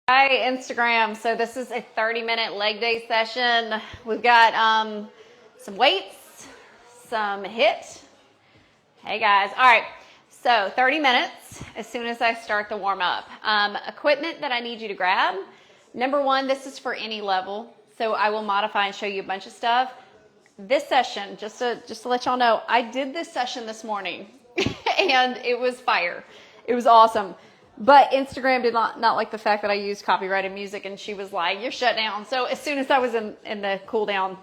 Hi, Instagram. So this is a 30-minute leg day session. We've got some weights, some HIIT. Hey guys. All right. So 30 minutes as soon as I start the warm up. Equipment that I need you to grab. Number one, this is for any level. So I will modify and show you a bunch of stuff. This session, just to let y'all know, I did this session this morning and it was fire. It was awesome. But Instagram did not like the fact that I used copyrighted music, and she was like, you're shut down. So as soon as I was in the cool down,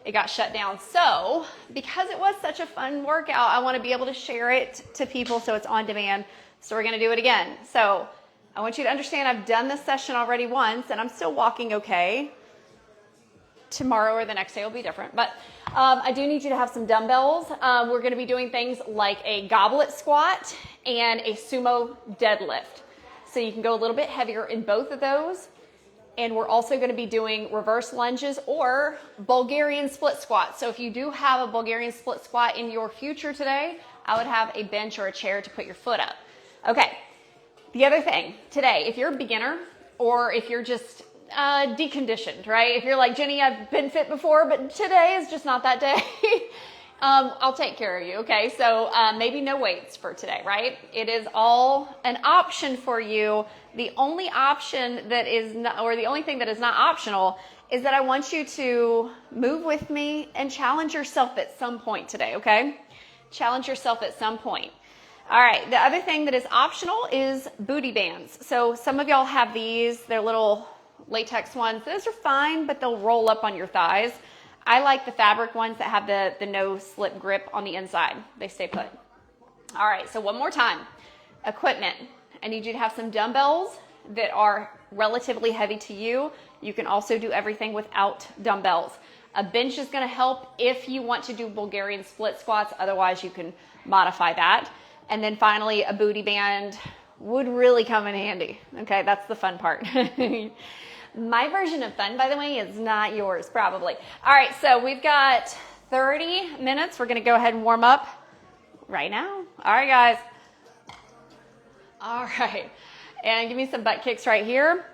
it got shut down. So because it was such a fun workout, I want to be able to share it to people so it's on demand. So we're going to do it again. So I want you to understand I've done this session already once, and I'm still walking okay. Tomorrow or the next day will be different. But I do need you to have some dumbbells. We're going to be doing things like a goblet squat and a sumo deadlift. So you can go a little bit heavier in both of those. And we're also going to be doing reverse lunges or Bulgarian split squats. So if you do have a Bulgarian split squat in your future today, I would have a bench or a chair to put your foot up. Okay. The other thing today, if you're a beginner or if you're just deconditioned, right? If you're like, Jenny, I've been fit before, but today is just not that day. I'll take care of you. Okay. So, maybe no weights for today, right? It is all an option for you. The only option that is not, or the only thing that is not optional is that I want you to move with me and challenge yourself at some point today. Okay. Challenge yourself at some point. All right. The other thing that is optional is booty bands. So some of y'all have these, they're little latex ones. Those are fine, but they'll roll up on your thighs. I like the fabric ones that have the no slip grip on the inside. They stay put. All right, so one more time. Equipment. I need you to have some dumbbells that are relatively heavy to you. You can also do everything without dumbbells. A bench is going to help if you want to do Bulgarian split squats. Otherwise, you can modify that. And then finally, a booty band would really come in handy. Okay, that's the fun part. My version of fun, by the way, is not yours, probably. All right, so we've got 30 minutes. We're going to go ahead and warm up right now. All right, guys. All right, and give me some butt kicks right here.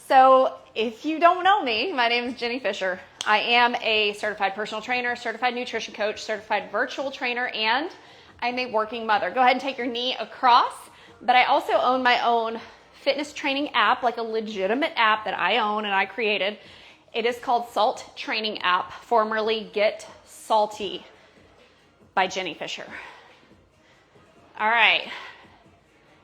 So if you don't know me, my name is Jenny Fisher. I am a certified personal trainer, certified nutrition coach, certified virtual trainer, and I'm a working mother. Go ahead and take your knee across, but I also own my own fitness training app, like a legitimate app that I own and I created. It is called Salt Training App, formerly Get Salty by Jenny Fisher. All right.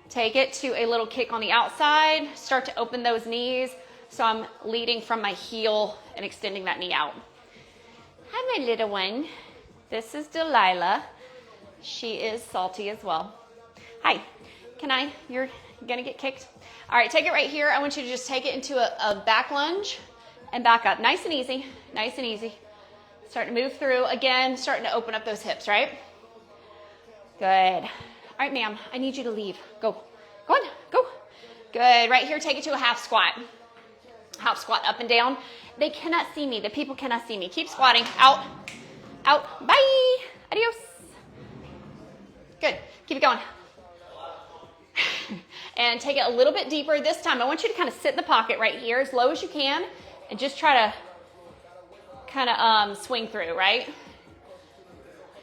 Take it to a little kick on the outside. Start to open those knees. So I'm leading from my heel and extending that knee out. Hi, my little one. This is Delilah. She is salty as well. Hi. You're going to get kicked? All right, take it right here. I want you to just take it into a back lunge and back up. Nice and easy, nice and easy. Starting to move through. Again, starting to open up those hips, right? Good. All right, ma'am, I need you to leave. Go. Go on, go. Good. Right here, take it to a half squat. Half squat up and down. They cannot see me. The people cannot see me. Keep squatting. Out. Out. Bye. Adios. Good. Keep it going. And take it a little bit deeper. This time, I want you to kind of sit in the pocket right here as low as you can and just try to kind of swing through, right?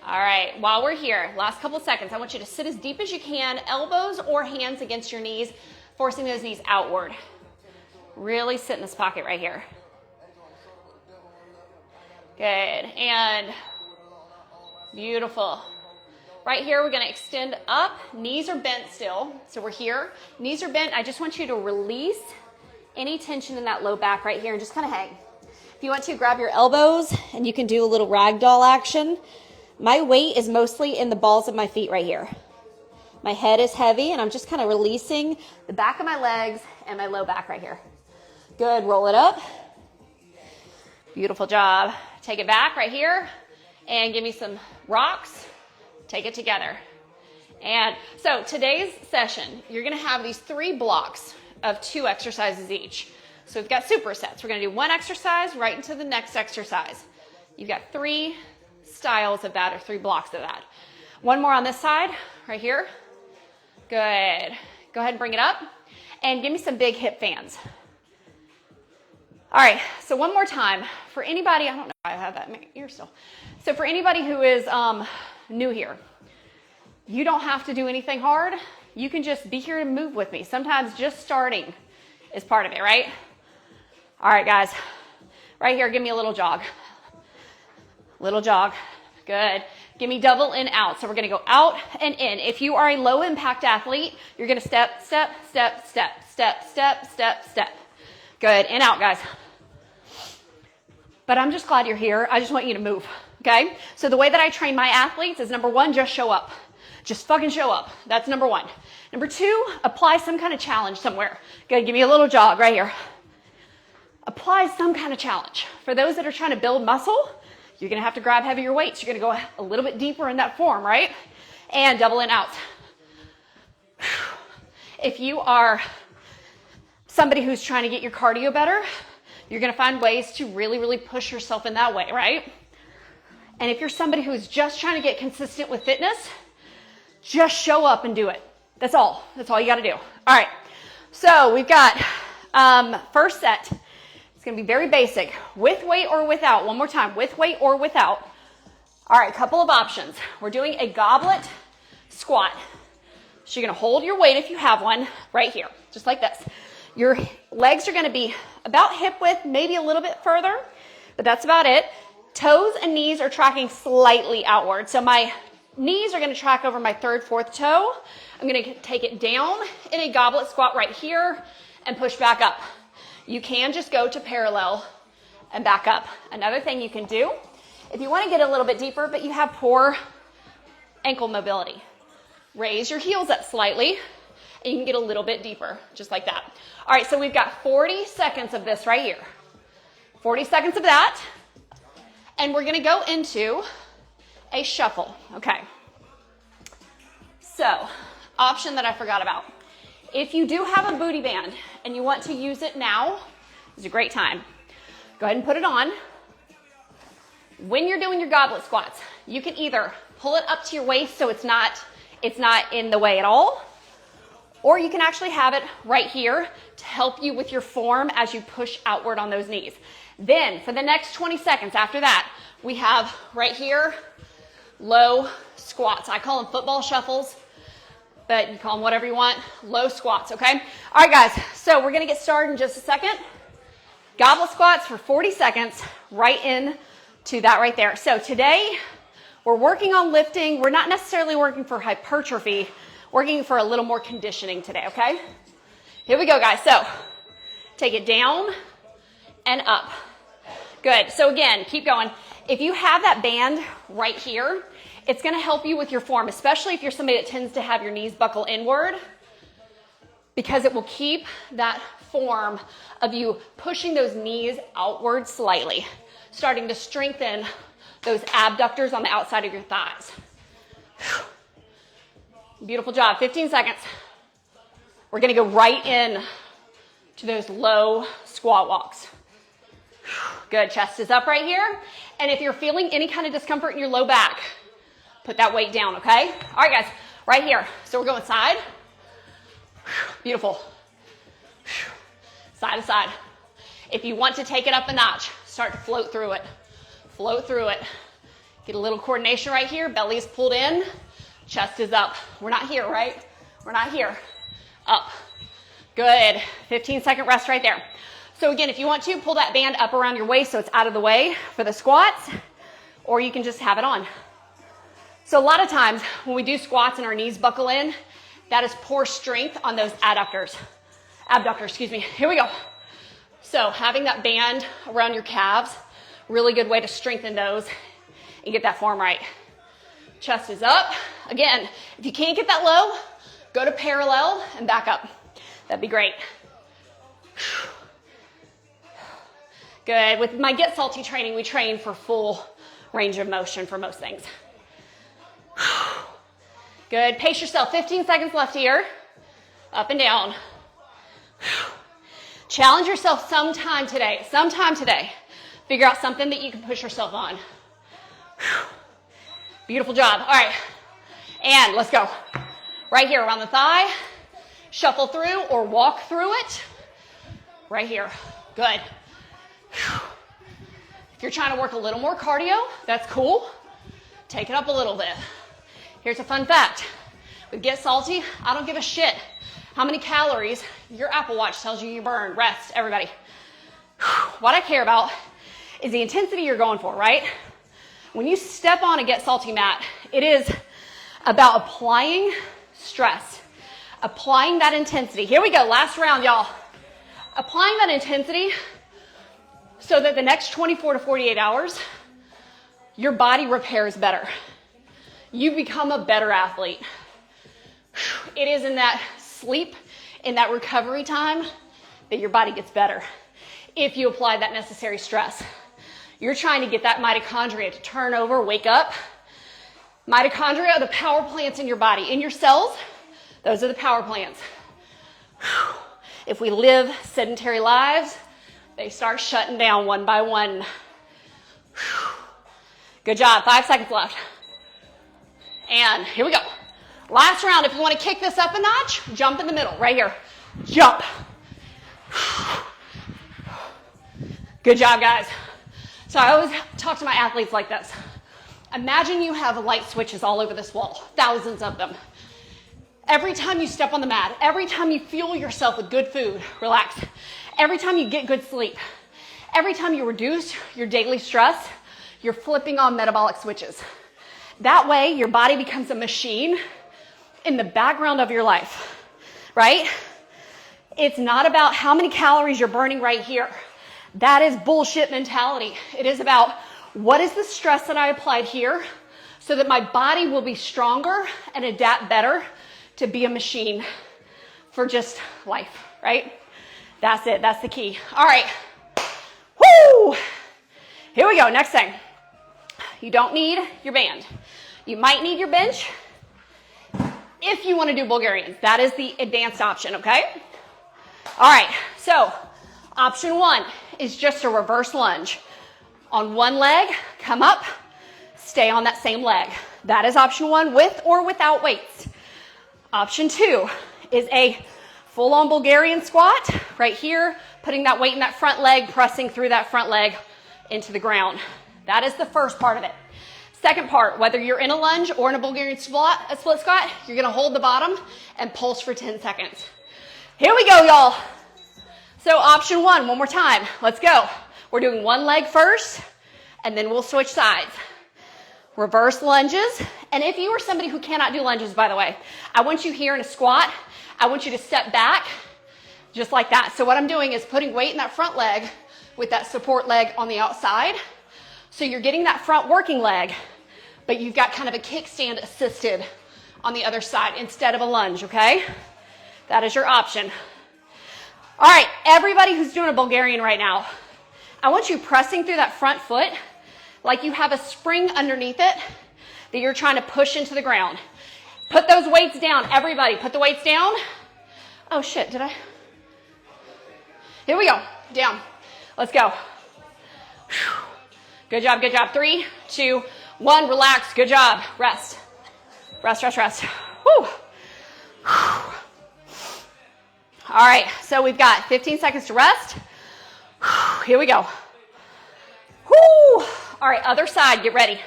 All right, while we're here, last couple seconds, I want you to sit as deep as you can, elbows or hands against your knees, forcing those knees outward. Really sit in this pocket right here. Good, and beautiful. Right here, we're going to extend up. Knees are bent still. So we're here. Knees are bent. I just want you to release any tension in that low back right here and just kind of hang. If you want to, grab your elbows and you can do a little ragdoll action. My weight is mostly in the balls of my feet right here. My head is heavy and I'm just kind of releasing the back of my legs and my low back right here. Good. Roll it up. Beautiful job. Take it back right here and give me some rocks. Take it together. And so today's session, you're going to have these 3 blocks of 2 exercises each. So we've got supersets. We're going to do 1 exercise right into the next exercise. You've got 3 styles of that or 3 blocks of that. 1 more on this side, right here. Good. Go ahead and bring it up. And give me some big hip fans. All right, so one more time. For anybody, I don't know if I have that in my ear still. So for anybody who is new here, you don't have to do anything hard. You can just be here and move with me. Sometimes just starting is part of it, right? All right, guys. Right here, give me a little jog. Little jog. Good. Give me double in, out. So we're going to go out and in. If you are a low impact athlete, you're going to step, step, step, step, step, step, step, step. Good. In, out, guys. But I'm just glad you're here. I just want you to move. Okay? So the way that I train my athletes is number one, just show up. Just fucking show up. That's number one. Number two, apply some kind of challenge somewhere. Good. Give me a little jog right here. Apply some kind of challenge. For those that are trying to build muscle, you're going to have to grab heavier weights. You're going to go a little bit deeper in that form, right? And double in, out. If you are somebody who's trying to get your cardio better, you're going to find ways to really, really push yourself in that way, right? And if you're somebody who's just trying to get consistent with fitness, just show up and do it. That's all. That's all you got to do. All right. So we've got first set. It's going to be very basic. With weight or without. One more time. With weight or without. All right. Couple of options. We're doing a goblet squat. So you're going to hold your weight if you have one right here. Just like this. Your legs are going to be about hip width, maybe a little bit further, but that's about it. Toes and knees are tracking slightly outward. So my knees are going to track over my third, fourth toe. I'm going to take it down in a goblet squat right here and push back up. You can just go to parallel and back up. Another thing you can do, if you want to get a little bit deeper, but you have poor ankle mobility, raise your heels up slightly, and you can get a little bit deeper, just like that. All right, so we've got 40 seconds of this right here. 40 seconds of that. And we're going to go into a shuffle. Okay. So, option that I forgot about. If you do have a booty band and you want to use it now, it's a great time. Go ahead and put it on. When you're doing your goblet squats, you can either pull it up to your waist so it's not in the way at all, or you can actually have it right here to help you with your form as you push outward on those knees. Then, for the next 20 seconds after that, we have right here, low squats. I call them football shuffles, but you call them whatever you want. Low squats, okay? All right, guys, so we're going to get started in just a second. Goblet squats for 40 seconds, right in to that right there. So today, we're working on lifting. We're not necessarily working for hypertrophy, working for a little more conditioning today, okay? Here we go, guys. So take it down and up. Good. So again, keep going. If you have that band right here, it's going to help you with your form, especially if you're somebody that tends to have your knees buckle inward, because it will keep that form of you pushing those knees outward slightly, starting to strengthen those abductors on the outside of your thighs. Beautiful job. 15 seconds. We're going to go right in to those low squat walks. Good. Chest is up right here. And if you're feeling any kind of discomfort in your low back, put that weight down, okay? All right, guys. Right here. So we're going side. Beautiful. Side to side. If you want to take it up a notch, start to float through it. Float through it. Get a little coordination right here. Belly is pulled in. Chest is up. We're not here, right? We're not here. Up. Good. 15-second rest right there. So again, if you want to, pull that band up around your waist so it's out of the way for the squats, or you can just have it on. So a lot of times when we do squats and our knees buckle in, that is poor strength on those abductors, excuse me. Here we go. So having that band around your calves, really good way to strengthen those and get that form right. Chest is up. Again, if you can't get that low, go to parallel and back up. That'd be great. Good. With my Get Salty training, we train for full range of motion for most things. Good. Pace yourself. 15 seconds left here. Up and down. Challenge yourself sometime today. Figure out something that you can push yourself on. Beautiful job. All right. And let's go. Right here around the thigh. Shuffle through or walk through it. Right here. Good. If you're trying to work a little more cardio, that's cool. Take it up a little bit. Here's a fun fact. With Get Salty, I don't give a shit how many calories your Apple Watch tells you you burn. Rest, everybody. What I care about is the intensity you're going for, right? When you step on a Get Salty mat, it is about applying stress, applying that intensity. Here we go, last round, y'all. Applying that intensity so that the next 24 to 48 hours, your body repairs better. You become a better athlete. It is in that sleep, in that recovery time, that your body gets better if you apply that necessary stress. You're trying to get that mitochondria to turn over, wake up. Mitochondria are the power plants in your body. In your cells, those are the power plants. If we live sedentary lives, they start shutting down one by one. Good job, 5 seconds left. And here we go. Last round, if you want to kick this up a notch, jump in the middle, right here. Jump. Good job, guys. So I always talk to my athletes like this. Imagine you have light switches all over this wall, thousands of them. Every time you step on the mat, every time you fuel yourself with good food, relax. Every time you get good sleep, every time you reduce your daily stress, you're flipping on metabolic switches. That way, your body becomes a machine in the background of your life, right? It's not about how many calories you're burning right here. That is bullshit mentality. It is about what is the stress that I applied here so that my body will be stronger and adapt better to be a machine for just life, right? That's it. That's the key. All right. Woo! Here we go. Next thing. You don't need your band. You might need your bench if you want to do Bulgarians. That is the advanced option, okay? All right. So option one is just a reverse lunge. On one leg, come up, stay on that same leg. That is option one, with or without weights. Option two is a full-on Bulgarian squat, right here, putting that weight in that front leg, pressing through that front leg into the ground. That is the first part of it. Second part, whether you're in a lunge or in a Bulgarian squat, a split squat, you're gonna hold the bottom and pulse for 10 seconds. Here we go, y'all. So option one more time, let's go. We're doing one leg first, and then we'll switch sides. Reverse lunges, and if you are somebody who cannot do lunges, by the way, I want you here in a squat, I want you to step back, just like that. So what I'm doing is putting weight in that front leg with that support leg on the outside. So you're getting that front working leg, but you've got kind of a kickstand assisted on the other side instead of a lunge, okay? That is your option. All right, everybody who's doing a Bulgarian right now, I want you pressing through that front foot like you have a spring underneath it that you're trying to push into the ground. Put those weights down, everybody. Put the weights down. Oh shit, did I? Here we go, down. Let's go. Good job, good job. 3, 2, 1, relax, good job. Rest, rest, rest, rest. Whew. All right, so we've got 15 seconds to rest. Here we go. Woo. All right, other side, get ready.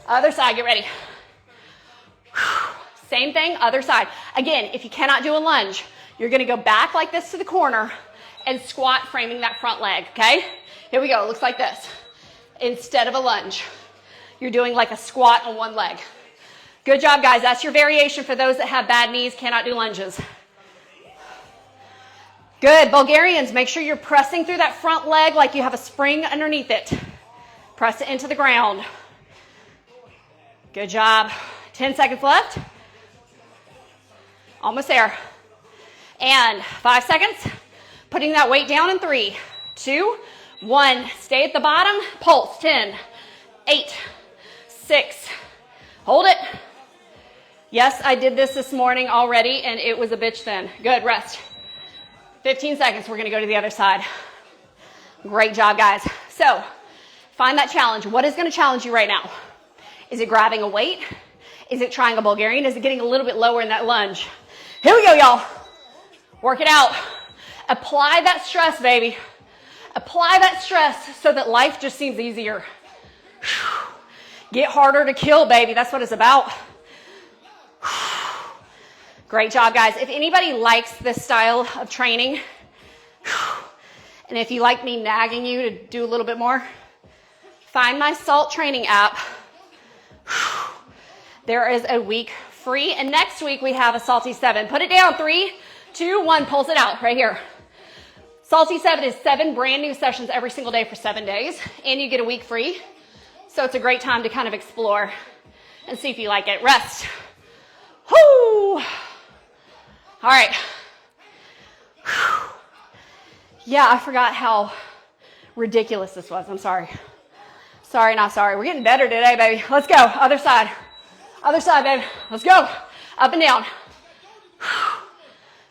Other side, get ready. Same thing, other side. Again, if you cannot do a lunge, you're gonna go back like this to the corner and squat, framing that front leg, okay? Here we go, it looks like this. Instead of a lunge, you're doing like a squat on one leg. Good job, guys. That's your variation for those that have bad knees, cannot do lunges. Good, Bulgarians, make sure you're pressing through that front leg like you have a spring underneath it. Press it into the ground. Good job. 10 seconds left. Almost there. And 5 seconds. Putting that weight down in 3, 2, 1. Stay at the bottom. Pulse. 10, 8, 6. Hold it. Yes, I did this morning already, and it was a bitch then. Good, rest. 15 seconds. We're going to go to the other side. Great job, guys. So, find that challenge. What is going to challenge you right now? Is it grabbing a weight? Is it trying a Bulgarian? Is it getting a little bit lower in that lunge? Here we go, y'all. Work it out. Apply that stress, baby. Apply that stress so that life just seems easier. Get harder to kill, baby. That's what it's about. Great job, guys. If anybody likes this style of training, and if you like me nagging you to do a little bit more, find my SALT training app. There is a week free, and next week we have a Salty 7. Put it down, 3, 2, 1, pulse it out right here. Salty 7 is 7 brand new sessions every single day for 7 days, and you get a week free. So it's a great time to kind of explore and see if you like it. Rest. Whoo! All right. Yeah, I forgot how ridiculous this was. I'm sorry. Sorry, not sorry. We're getting better today, baby. Let's go. Other side. Other side, baby. Let's go. Up and down.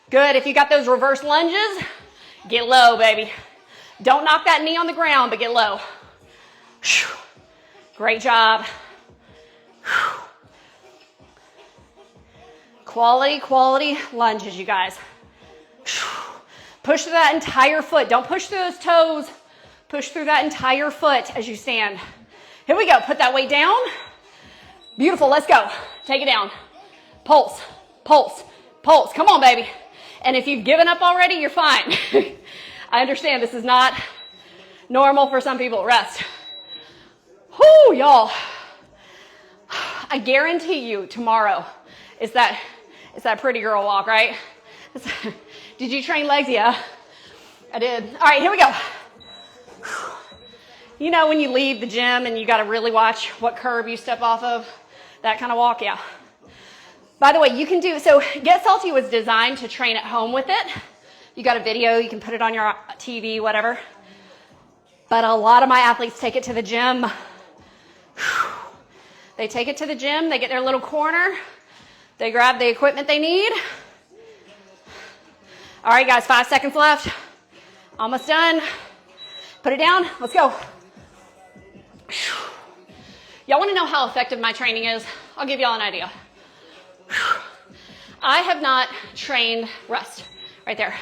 Good. If you got those reverse lunges, get low, baby. Don't knock that knee on the ground, but get low. Great job. Quality lunges, you guys. Push through that entire foot. Don't push through those toes. Push through that entire foot as you stand. Here we go. Put that weight down. Beautiful. Let's go. Take it down. Pulse, pulse, pulse. Come on, baby. And if you've given up already, you're fine. I understand this is not normal for some people. Rest. Whoo, y'all. I guarantee you tomorrow is that pretty girl walk, right? Did you train legs? Yeah, I did. All right, here we go. You know when you leave the gym and you got to really watch what curb you step off of? That kind of walk, yeah. By the way, you can do, so Get Salty was designed to train at home with it. You got a video, you can put it on your TV, whatever. But a lot of my athletes take it to the gym. They take it to the gym, they get their little corner, they grab the equipment they need. All right, guys, 5 seconds left. Almost done. Put it down. Let's go. Y'all want to know how effective my training is? I'll give y'all an idea. I have not trained, rest, right there.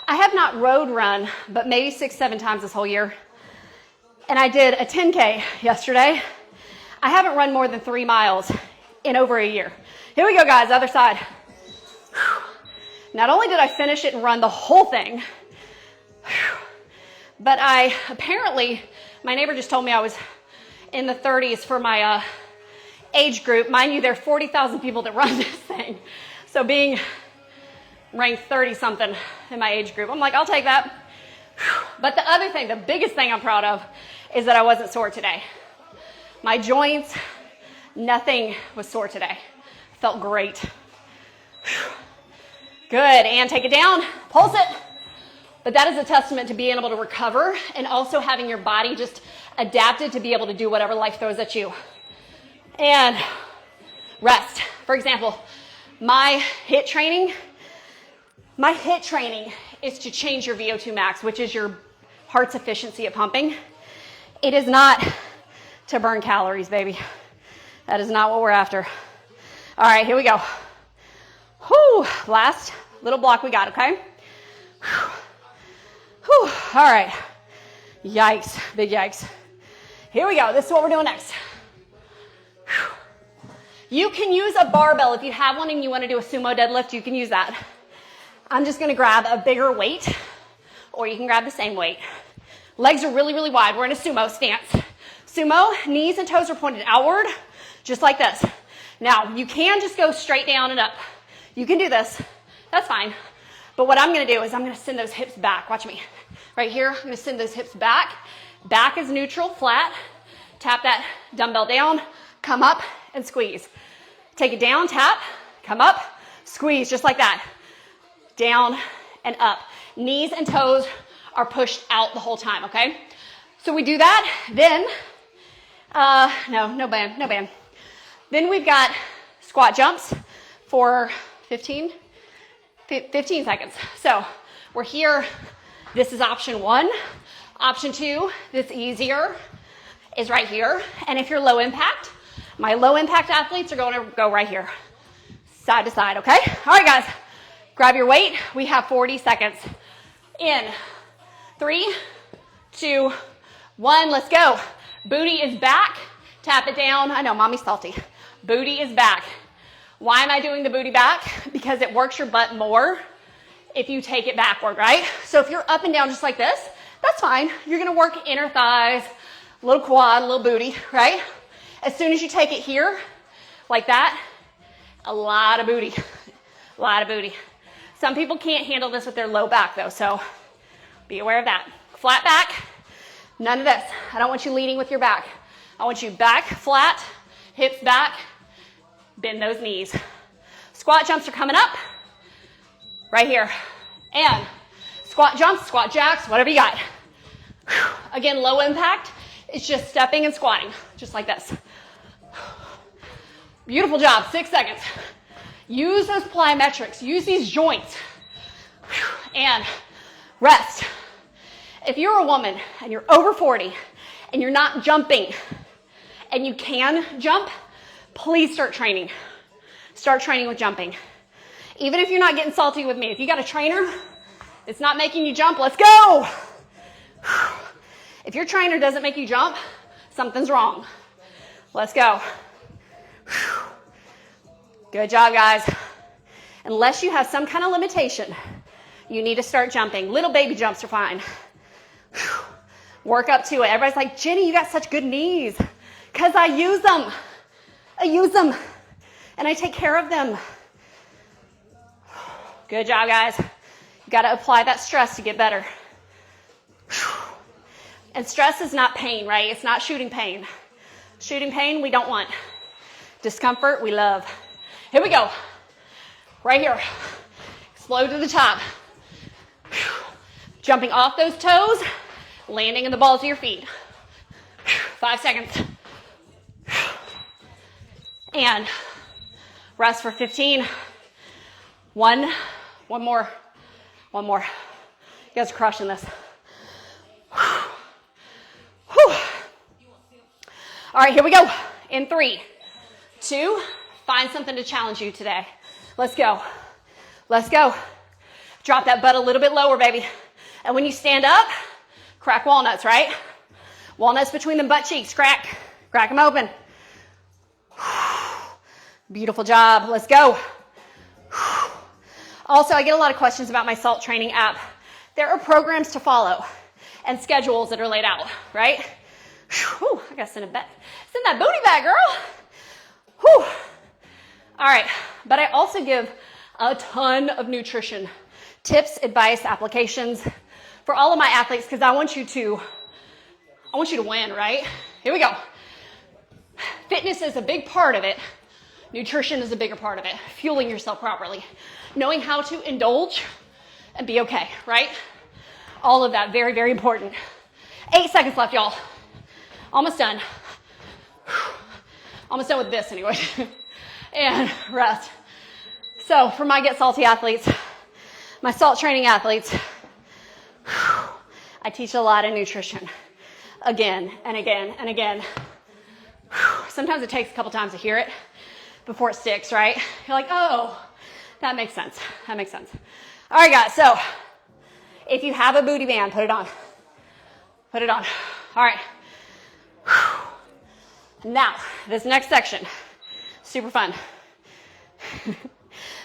I have not road run, but maybe 6-7 times this whole year. And I did a 10K yesterday. I haven't run more than 3 miles in over a year. Here we go, guys, other side. Not only did I finish it and run the whole thing, but apparently, my neighbor just told me I was in the 30s for my age group. Mind you, there are 40,000 people that run this thing. So being ranked 30-something in my age group, I'm like, I'll take that. But the other thing, the biggest thing I'm proud of, is that I wasn't sore today. My joints, nothing was sore today. Felt great. Good, and take it down, pulse it. But that is a testament to being able to recover and also having your body just adapted to be able to do whatever life throws at you. And rest. For example, my HIIT training is to change your VO2 max, which is your heart's efficiency at pumping. It is not to burn calories, baby. That is not what we're after. All right, here we go. Whew, last little block we got, okay? Whew, all right. Yikes, big yikes. Here we go. This is what we're doing next. You can use a barbell. If you have one and you want to do a sumo deadlift, you can use that. I'm just going to grab a bigger weight, or you can grab the same weight. Legs are really, really wide. We're in a sumo stance. Sumo, knees and toes are pointed outward, just like this. Now, you can just go straight down and up. You can do this. That's fine. But what I'm going to do is I'm going to send those hips back. Watch me. Right here, I'm going to send those hips back. Back is neutral, flat. Tap that dumbbell down. Come up and squeeze. Take it down, tap. Come up, squeeze, just like that. Down and up. Knees and toes are pushed out the whole time, okay? So we do that. Then, no band. Then we've got squat jumps for 15 seconds. So we're here. This is option 1. Option 2, that's easier, is right here. And if you're low impact, my low impact athletes are going to go right here. Side to side, okay? All right, guys. Grab your weight. We have 40 seconds. In 3, 2, 1. Let's go. Booty is back. Tap it down. I know, mommy's salty. Booty is back. Why am I doing the booty back? Because it works your butt more if you take it backward, right? So if you're up and down just like this, that's fine. You're gonna work inner thighs, little quad, little booty, right? As soon as you take it here, like that, a lot of booty, a lot of booty. Some people can't handle this with their low back though, so be aware of that. Flat back, none of this. I don't want you leading with your back. I want you back, flat, hips back, bend those knees. Squat jumps are coming up, right here. And squat jumps, squat jacks, whatever you got. Again, low impact. It's just stepping and squatting, just like this. Beautiful job, 6 seconds. Use those plyometrics, use these joints, and rest. If you're a woman and you're over 40 and you're not jumping and you can jump, please start training. Start training with jumping. Even if you're not getting salty with me, if you got a trainer that's not making you jump, let's go. If your trainer doesn't make you jump, something's wrong. Let's go. Good job, guys. Unless you have some kind of limitation, you need to start jumping. Little baby jumps are fine. Work up to it. Everybody's like, Jenny, you got such good knees. Because I use them. I use them. And I take care of them. Good job, guys. You got to apply that stress to get better. And stress is not pain, right? It's not shooting pain. Shooting pain, we don't want. Discomfort, we love. Here we go. Right here. Explode to the top. Jumping off those toes, landing in the balls of your feet. 5 seconds. And rest for 15. One more. You guys are crushing this. Whew. All right, here we go. In 3, 2, find something to challenge you today. Let's go. Let's go. Drop that butt a little bit lower, baby. And when you stand up, crack walnuts, right? Walnuts between the butt cheeks. Crack them open. Beautiful job. Let's go. Also, I get a lot of questions about my SALT training app. There are programs to follow and schedules that are laid out, right? Whew, I gotta send that booty back, girl. Whew. All right, but I also give a ton of nutrition tips, advice, applications for all of my athletes because I want you to win, right? Here we go. Fitness is a big part of it. Nutrition is a bigger part of it. Fueling yourself properly. Knowing how to indulge and be okay, right? All of that, very, very important. 8 seconds left, y'all. Almost done. Almost done with this anyway. And rest. So for my Get Salty athletes, my SALT training athletes, I teach a lot of nutrition. Again and again and again. Sometimes it takes a couple times to hear it before it sticks, right? You're like, oh, that makes sense. That makes sense. All right, guys. So if you have a booty band, put it on. Put it on. All right. Now, this next section, super fun.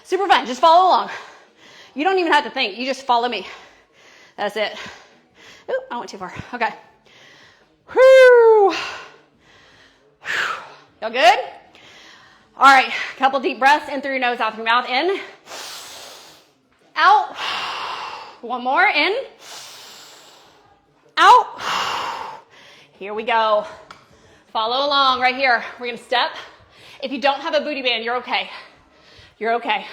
Super fun. Just follow along. You don't even have to think. You just follow me. That's it. Oop, I went too far. Okay. Whew. Y'all good? All right. Couple deep breaths in through your nose, out through your mouth. In. Out. One more. In. Out. Here we go. Follow along right here. We're going to step. If you don't have a booty band, you're okay. You're okay.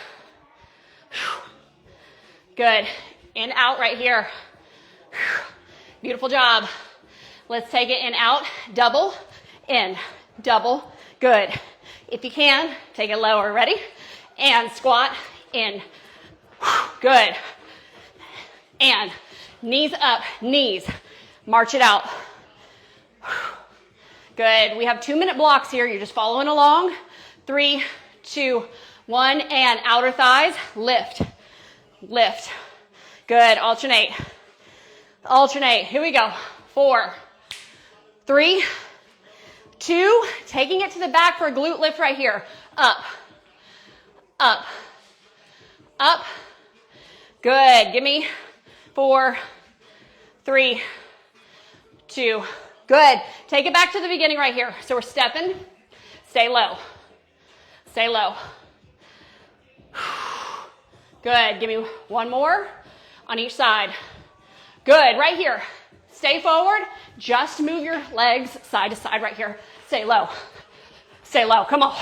Good. In, out right here. Beautiful job. Let's take it in, out. Double. In. Double. Good. If you can, take it lower. Ready? And squat. In. Good. And knees up. Knees. March it out. Good. We have 2-minute blocks here. You're just following along. 3, 2, 1. And outer thighs. Lift. Lift. Good. Alternate. Alternate. Here we go. 4, 3, 2, taking it to the back for a glute lift right here. Up, up, up. Good. Give me 4, 3, 2. Good. Take it back to the beginning right here. So we're stepping. Stay low. Stay low. Good. Give me one more on each side. Good. Right here. Stay forward. Just move your legs side to side right here. Stay low. Stay low. Come on.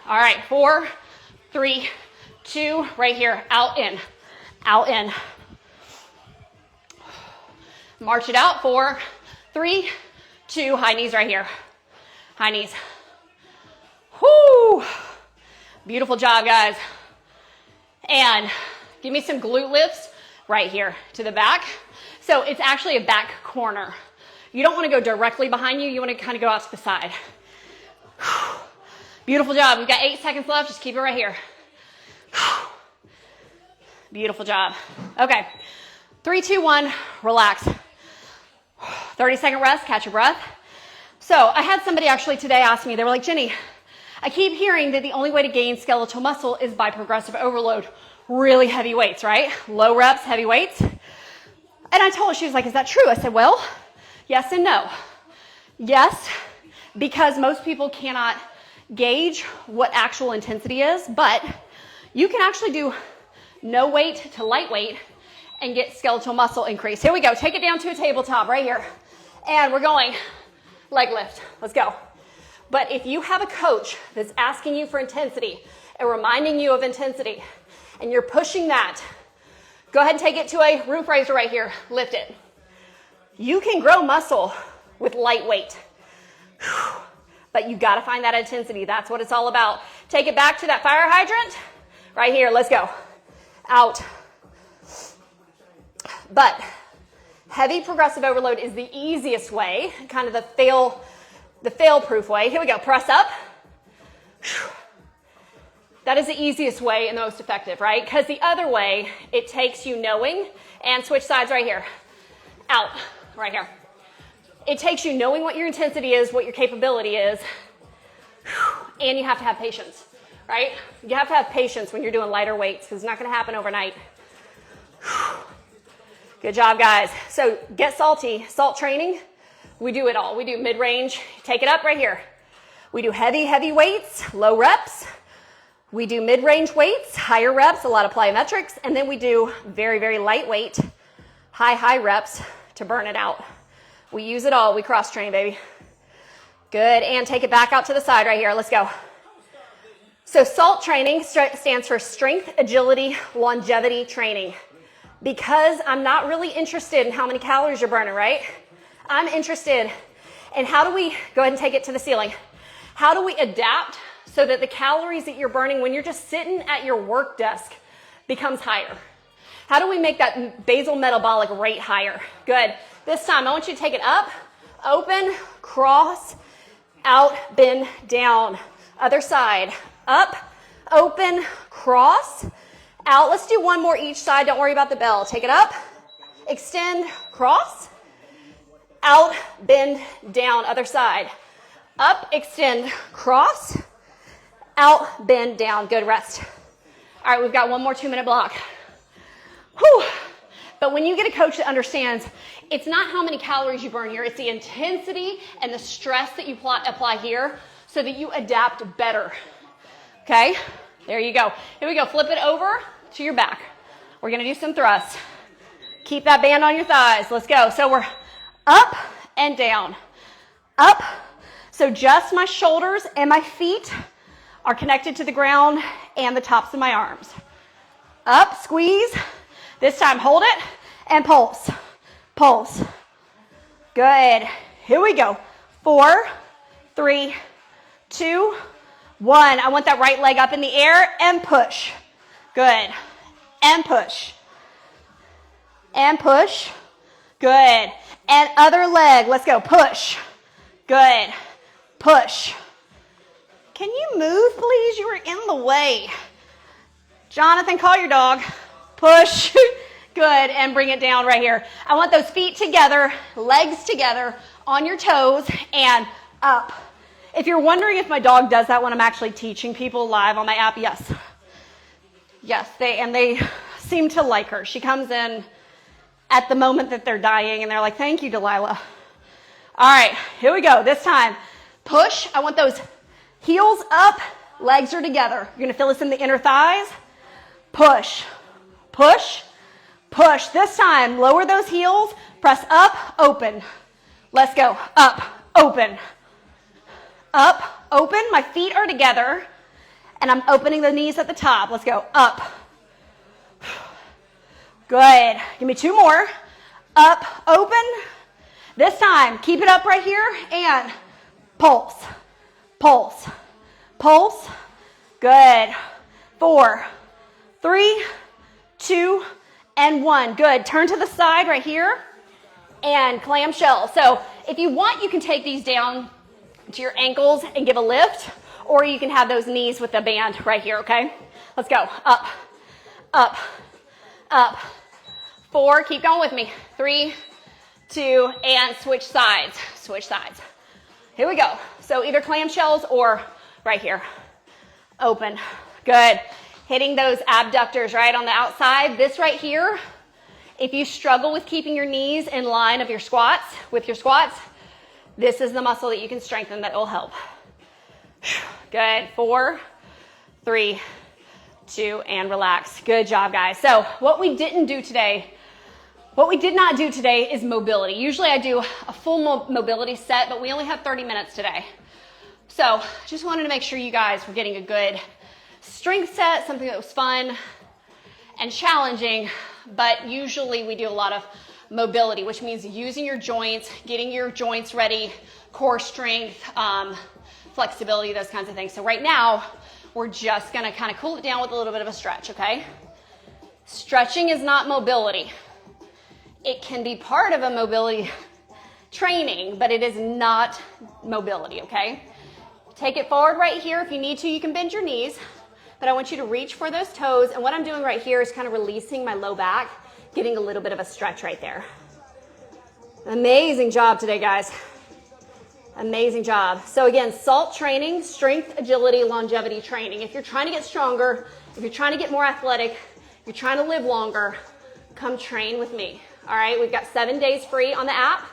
All right. 4, 3, 2. Right here. Out, in. Out, in. March it out. 4, 3, 2. High knees right here. High knees. Whoo! Beautiful job, guys. And give me some glute lifts right here to the back. So it's actually a back corner. You don't want to go directly behind you. You want to kind of go out to the side. Beautiful job. We've got 8 seconds left. Just keep it right here. Beautiful job. Okay. 3, 2, 1. Relax. 30-second rest. Catch your breath. So I had somebody actually today ask me, they were like, Jenny, I keep hearing that the only way to gain skeletal muscle is by progressive overload. Really heavy weights, right? Low reps, heavy weights. And I told her, she was like, is that true? I said, well, yes and no. Yes, because most people cannot gauge what actual intensity is, but you can actually do no weight to light weight and get skeletal muscle increase. Here we go. Take it down to a tabletop right here. And we're going leg lift. Let's go. But if you have a coach that's asking you for intensity and reminding you of intensity, and you're pushing that, go ahead and take it to a roof raiser right here. Lift it. You can grow muscle with light weight, but you got to find that intensity. That's what it's all about. Take it back to that fire hydrant right here. Let's go. Out. But heavy progressive overload is the easiest way, kind of the fail-proof way. Here we go. Press up. That is the easiest way and the most effective, right? Because the other way, it takes you knowing, and switch sides right here. Out, right here. It takes you knowing what your intensity is, what your capability is, and you have to have patience, right? You have to have patience when you're doing lighter weights because it's not going to happen overnight. Good job, guys. So get salty. Salt training, we do it all. We do mid-range. Take it up right here. We do heavy weights, low reps. We do mid-range weights, higher reps, a lot of plyometrics, and then we do very lightweight, high reps to burn it out. We use it all. We cross-train, baby. Good, and take it back out to the side right here. Let's go. So SALT training stands for Strength, Agility, Longevity Training. Because I'm not really interested in how many calories you're burning, right? I'm interested in how do we, go ahead and take it to the ceiling. How do we adapt so that the calories that you're burning when you're just sitting at your work desk becomes higher? How do we make that basal metabolic rate higher? Good. This time, I want you to take it up, open, cross, out, bend, down. Other side. Up, open, cross, out. Let's do one more each side. Don't worry about the bell. Take it up, extend, cross, out, bend, down. Other side. Up, extend, cross, out, bend, down. Good, rest. All right, we've got one more 2-minute block. Whew. But when you get a coach that understands, it's not how many calories you burn here, it's the intensity and the stress that you apply here so that you adapt better. Okay, there you go. Here we go, flip it over to your back. We're gonna do some thrusts. Keep that band on your thighs, let's go. So we're up and down, up. So just my shoulders and my feet are connected to the ground and the tops of my arms. Up, squeeze. This time hold it and pulse, pulse. Good, here we go. 4, 3, 2, 1. I want that right leg up in the air and push. Good, and push. And push, good. And other leg, let's go, push. Good, push. Can you move, please? You are in the way. Jonathan, call your dog. Push. Good, and bring it down right here. I want those feet together, legs together, on your toes, and up. If you're wondering if my dog does that when I'm actually teaching people live on my app, yes. Yes, they seem to like her. She comes in at the moment that they're dying, and they're like, thank you, Delilah. All right, here we go. This time, push. I want those heels up, legs are together. You're going to feel this in the inner thighs. Push, push, push. This time, lower those heels, press up, open. Let's go. Up, open. Up, open. My feet are together, and I'm opening the knees at the top. Let's go. Up. Good. Give me 2 more. Up, open. This time, keep it up right here, and pulse, pulse, pulse. Good. 4, 3, 2, and 1. Good. Turn to the side right here and clamshell. So if you want, you can take these down to your ankles and give a lift, or you can have those knees with the band right here, okay? Let's go. Up, up, up. 4, keep going with me. 3, 2, and switch sides. Switch sides. Here we go. So either clamshells or right here. Open. Good. Hitting those abductors right on the outside. This right here, if you struggle with keeping your knees in line of your squats, this is the muscle that you can strengthen that will help. Good. 4, 3, 2, and relax. Good job, guys. So what we did not do today is mobility. Usually I do a full mobility set, but we only have 30 minutes today. So just wanted to make sure you guys were getting a good strength set, something that was fun and challenging, but usually we do a lot of mobility, which means using your joints, getting your joints ready, core strength, flexibility, those kinds of things. So right now, we're just gonna kind of cool it down with a little bit of a stretch, okay? Stretching is not mobility. It can be part of a mobility training, but it is not mobility, okay? Take it forward right here. If you need to, you can bend your knees, but I want you to reach for those toes, and what I'm doing right here is kind of releasing my low back, getting a little bit of a stretch right there. Amazing job today, guys. Amazing job. So again, SALT training, strength, agility, longevity training. If you're trying to get stronger, if you're trying to get more athletic, if you're trying to live longer, come train with me. All right, we've got 7 days free on the app.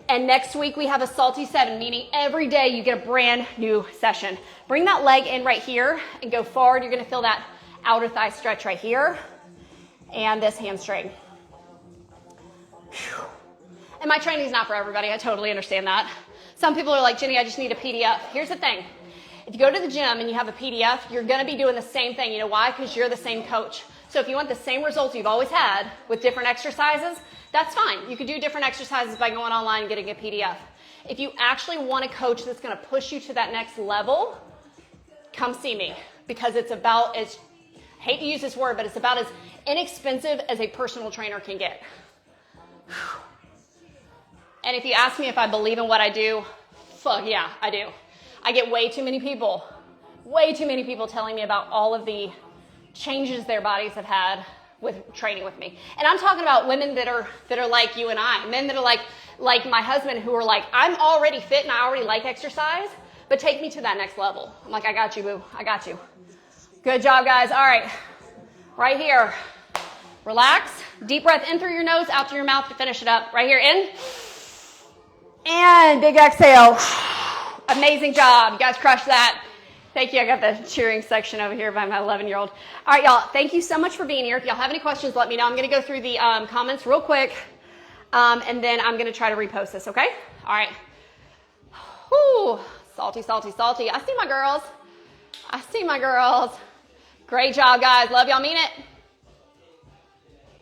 And next week we have a Salty 7, meaning every day you get a brand new session. Bring that leg in right here and go forward. You're gonna feel that outer thigh stretch right here and this hamstring. Whew. And my training is not for everybody. I totally understand that. Some people are like, Jenny, I just need a PDF. Here's the thing. If you go to the gym and you have a PDF, you're gonna be doing the same thing. You know why? Because you're the same coach. So if you want the same results you've always had with different exercises, that's fine. You could do different exercises by going online and getting a PDF. If you actually want a coach that's going to push you to that next level, come see me, because it's about as, I hate to use this word, but it's about as inexpensive as a personal trainer can get. And if you ask me if I believe in what I do, fuck yeah, I do. I get way too many people telling me about all of the changes their bodies have had with training with me. And I'm talking about women that are like you and I, men that are like my husband, who are like, I'm already fit and I already like exercise, but take me to that next level. I'm like, I got you, boo. I got you. Good job, guys. All right. Right here. Relax. Deep breath in through your nose, out through your mouth to finish it up. Right here, in. And big exhale. Amazing job. You guys crushed that. Thank you. I got the cheering section over here by my 11-year-old. All right, y'all. Thank you so much for being here. If y'all have any questions, let me know. I'm going to go through the comments real quick, and then I'm going to try to repost this, okay? All right. Whew. Salty, salty, salty. I see my girls. Great job, guys. Love y'all. Mean it.